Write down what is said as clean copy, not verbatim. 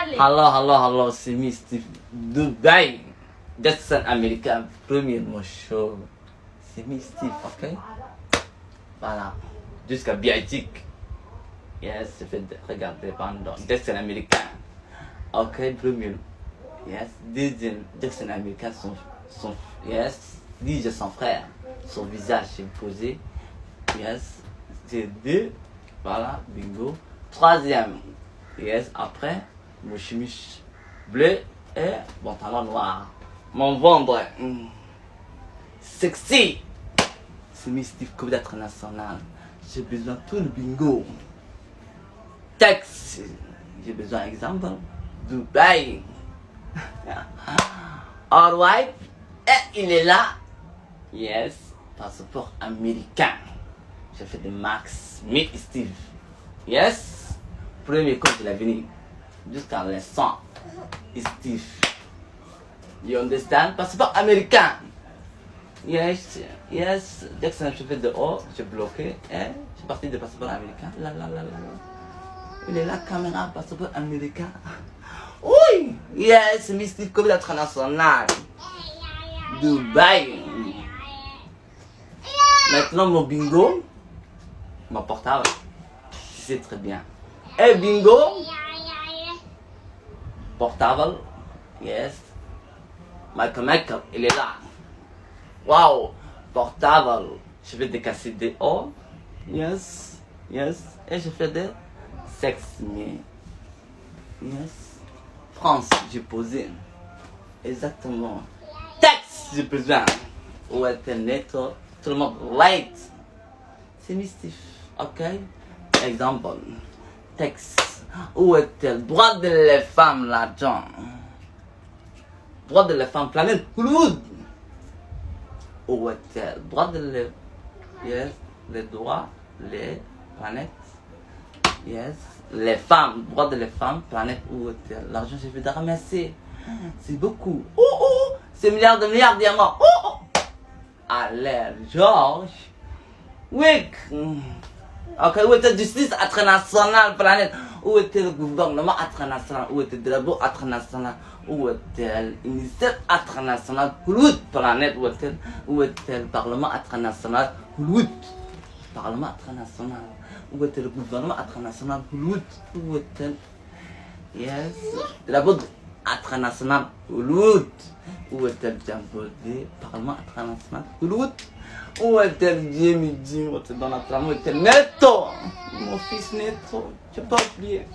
Hello, c'est Steve. Dubaï. Jackson américain, premier mon show. C'est Steve, ok? Voilà. Jusqu'à Biatique. Yes, je fais regarder pendant. Jackson américain. Ok, premier. Yes. Deuxième, Jackson américain, yes. DJ son frère. Son visage est posé. Yes. C'est deux. Voilà, bingo. Troisième. Yes, après, mon chemise bleu et pantalon noir. Mon ventre, sexy. C'est Steve Covid international. J'ai besoin de tout le bingo. Texte, j'ai besoin d'exemple. Dubaï. Alright. Et il est là. Yes, passeport américain. J'ai fait des max. Meet Steve. Yes. Premier coup de l'avenir. Jusqu'à l'instant. Steve. You understand? Passeport américain. Yes. Jackson, je fais dehors. J'ai bloqué. Et j'ai parti de passeport américain. Il est là, caméra, passeport américain. Oui. Yes, Steve Covid international. Dubaï. Maintenant, mon bingo. Mon portable. Tu sais très bien. Et bingo. Portable. Yes. Michael, il est là. Wow. Portable. Je vais décasser des hauts. Yes. Et je fais des sex me. Yes. France, j'ai posé. Exactement. Texte, j'ai besoin. Ou internet, tout le monde light. C'est mystique. Ok? Exemple. Texte. Où est-elle? Droit de la femme, l'argent. Droit de la femme, planète Hollywood. Où est-elle? Droit de la... Yes. Les droits, les planètes. Yes. Les femmes. Droit de la femme, planète où est-elle? L'argent, j'ai fait de ramasser. C'est beaucoup. C'est milliards de diamants. Allez, Georges. Oui. Ok, où était la justice internationale, planète? Où était le gouvernement international? Où était le drapeau international? Où était l'UNICEF international? Hollywood, planète, où était le Parlement international? Hollywood, Parlement international. Où était le gouvernement international? Hollywood, où était... Yes, le drapeau international? Hollywood, où était le drapeau du Parlement international? Hollywood. Où est-elle Jimmy Jim? Où est-elle dans la trame? Où est-elle Neto? Mon fils Neto, je peux pas oublier.